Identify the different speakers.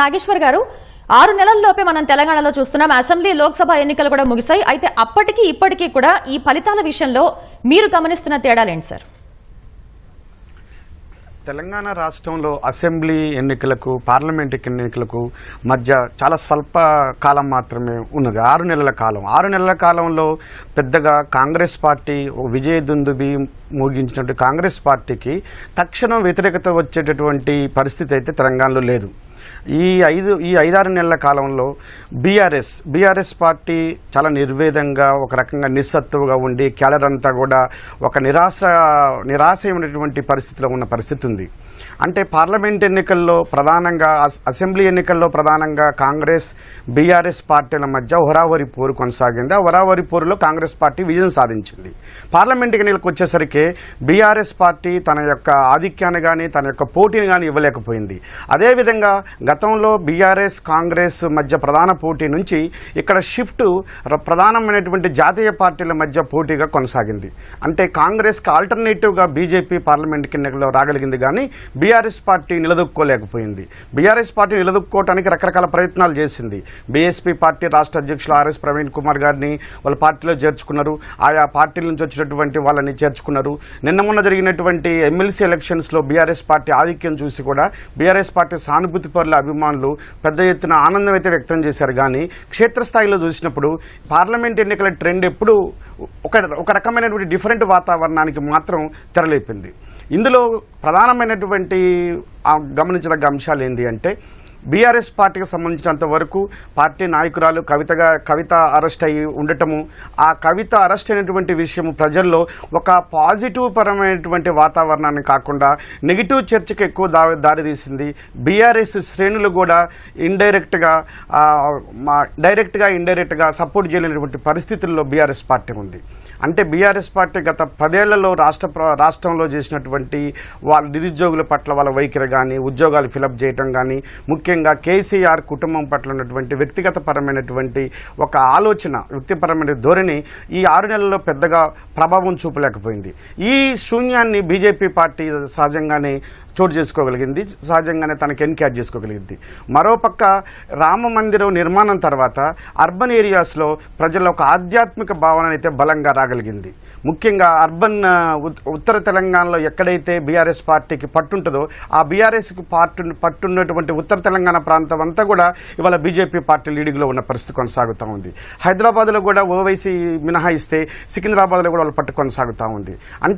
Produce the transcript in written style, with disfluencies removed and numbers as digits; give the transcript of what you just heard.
Speaker 1: నాగేశ్వర్ గారు 6 నెలల్లోపే మనం తెలంగాణలో చూస్తున్నాం. అసెంబ్లీ లోక్సభ ఎన్నికలు కూడా ముగిశాయి. అయితే అప్పటికి ఇప్పటికీ కూడా ఈ ఫలితాల విషయంలో మీరు గమనిస్తున్న తేడాలేంటి సార్?
Speaker 2: తెలంగాణ రాష్ట్రంలో అసెంబ్లీ ఎన్నికలకు పార్లమెంట్ ఎన్నికలకు మధ్య చాలా స్వల్ప కాలం మాత్రమే ఉన్నది. 6 నెలల కాలం. 6 నెలల కాలంలో పెద్దగా కాంగ్రెస్ పార్టీ విజయదుందుబి మోగించినటువంటి కాంగ్రెస్ పార్టీకి తక్షణం వ్యతిరేకత వచ్చేటటువంటి పరిస్థితి అయితే తెలంగాణలో లేదు. ఈ 5-6 నెలల కాలంలో బీఆర్ఎస్ పార్టీ చాలా నిర్వేదంగా ఒక రకంగా నిస్సత్తువుగా ఉండి క్యాడర్ అంతా కూడా ఒక నిరాశమైనటువంటి పరిస్థితిలో ఉన్న పరిస్థితి ఉంది. అంటే పార్లమెంట్ ఎన్నికల్లో ప్రధానంగా అసెంబ్లీ ఎన్నికల్లో ప్రధానంగా కాంగ్రెస్ బీఆర్ఎస్ పార్టీల మధ్య హోరాహోరీ పోరు కొనసాగింది. ఆ హోరాహోరీ పోరులో కాంగ్రెస్ పార్టీ విజయం సాధించింది. పార్లమెంట్ ఎన్నికలకు వచ్చేసరికి బీఆర్ఎస్ పార్టీ తన యొక్క ఆధిక్యాన్ని కానీ తన యొక్క పోటీని కానీ ఇవ్వలేకపోయింది. అదేవిధంగా గతంలో బీఆర్ఎస్ కాంగ్రెస్ మధ్య ప్రధాన పోటీ నుంచి ఇక్కడ షిఫ్ట్ ప్రధానమైనటువంటి జాతీయ పార్టీల మధ్య పోటీగా కొనసాగింది. అంటే కాంగ్రెస్కి ఆల్టర్నేటివ్గా బీజేపీ పార్లమెంట్ ఎన్నికల్లో రాగలిగింది కానీ బీఆర్ఎస్ పార్టీ నిలదొక్కోలేకపోయింది. బీఆర్ఎస్ పార్టీ నిలదొక్కోవడానికి రకరకాల ప్రయత్నాలు చేసింది. బీఎస్పీ పార్టీ రాష్ట్ర అధ్యక్షులు ఆర్ఎస్ ప్రవీణ్ కుమార్ గారిని వాళ్ళ పార్టీలో చేర్చుకున్నారు. ఆయా పార్టీల నుంచి వచ్చినటువంటి వాళ్ళని చేర్చుకున్నారు. నిన్న మొన్న జరిగినటువంటి ఎమ్మెల్సీ ఎలక్షన్స్లో బీఆర్ఎస్ పార్టీ ఆధిక్యం చూసి కూడా బీఆర్ఎస్ పార్టీ సానుభూతి పరుల అభిమానులు పెద్ద ఎత్తున ఆనందం అయితే వ్యక్తం చేశారు. కానీ క్షేత్రస్థాయిలో చూసినప్పుడు పార్లమెంట్ ఎన్నికల ట్రెండ్ ఎప్పుడు ఒక రకమైనటువంటి డిఫరెంట్ వాతావరణానికి మాత్రం తెరలేపింది. ఇందులో ప్రధానమైనటువంటి గమనించదగ్గ అంశాలు ఏంటి అంటే బీఆర్ఎస్ పార్టీకి సంబంధించినంత వరకు పార్టీ నాయకురాలు కవిత అరెస్ట్ అయ్యి ఉండటము, ఆ కవిత అరెస్ట్ అయినటువంటి విషయము ప్రజల్లో ఒక పాజిటివ్ పరమైనటువంటి వాతావరణాన్ని కాకుండా నెగిటివ్ చర్చకు ఎక్కువ దారితీసింది. బీఆర్ఎస్ శ్రేణులు కూడా ఇండైరెక్ట్గా సపోర్ట్ చేయలేనటువంటి పరిస్థితుల్లో బీఆర్ఎస్ పార్టీ ఉంది. అంటే బీఆర్ఎస్ పార్టీ గత 10 ఏళ్లలో రాష్ట్రంలో చేసినటువంటి వాళ్ళ నిరుద్యోగుల పట్ల వాళ్ళ వైఖరి కానీ ఉద్యోగాలు ఫిలప్ చేయటం కానీ ముఖ్యంగా కేసీఆర్ కుటుంబం పట్ల ఉన్నటువంటి వ్యక్తిగత పరమైనటువంటి ఒక ఆలోచన వ్యక్తిపరమైన ధోరణి ఈ 6 నెలల్లో పెద్దగా ప్రభావం చూపలేకపోయింది. ఈ శూన్యాన్ని బీజేపీ పార్టీ సహజంగానే చోటు చేసుకోగలిగింది, సహజంగానే తనకు ఎన్క్యాచ్ చేసుకోగలిగింది. మరోపక్క రామ మందిరం నిర్మాణం తర్వాత అర్బన్ ఏరియాస్లో ప్రజల ఒక ఆధ్యాత్మిక భావన అయితే బలంగా రాగలిగింది. ముఖ్యంగా అర్బన్ ఉత్తర తెలంగాణలో ఎక్కడైతే బీఆర్ఎస్ పార్టీకి పట్టుంటుందో ఆ బీఆర్ఎస్కి పట్టున్నటువంటి ఉత్తర తెలంగాణ ప్రాంతం అంతా కూడా ఇవాళ బీజేపీ పార్టీ లీడింగ్లో ఉన్న పరిస్థితి కొనసాగుతూ ఉంది. హైదరాబాద్లో కూడా ఓవైసీ మినహాయిస్తే సికింద్రాబాద్లో కూడా వాళ్ళ పట్టు కొనసాగుతూ ఉంది. అంటే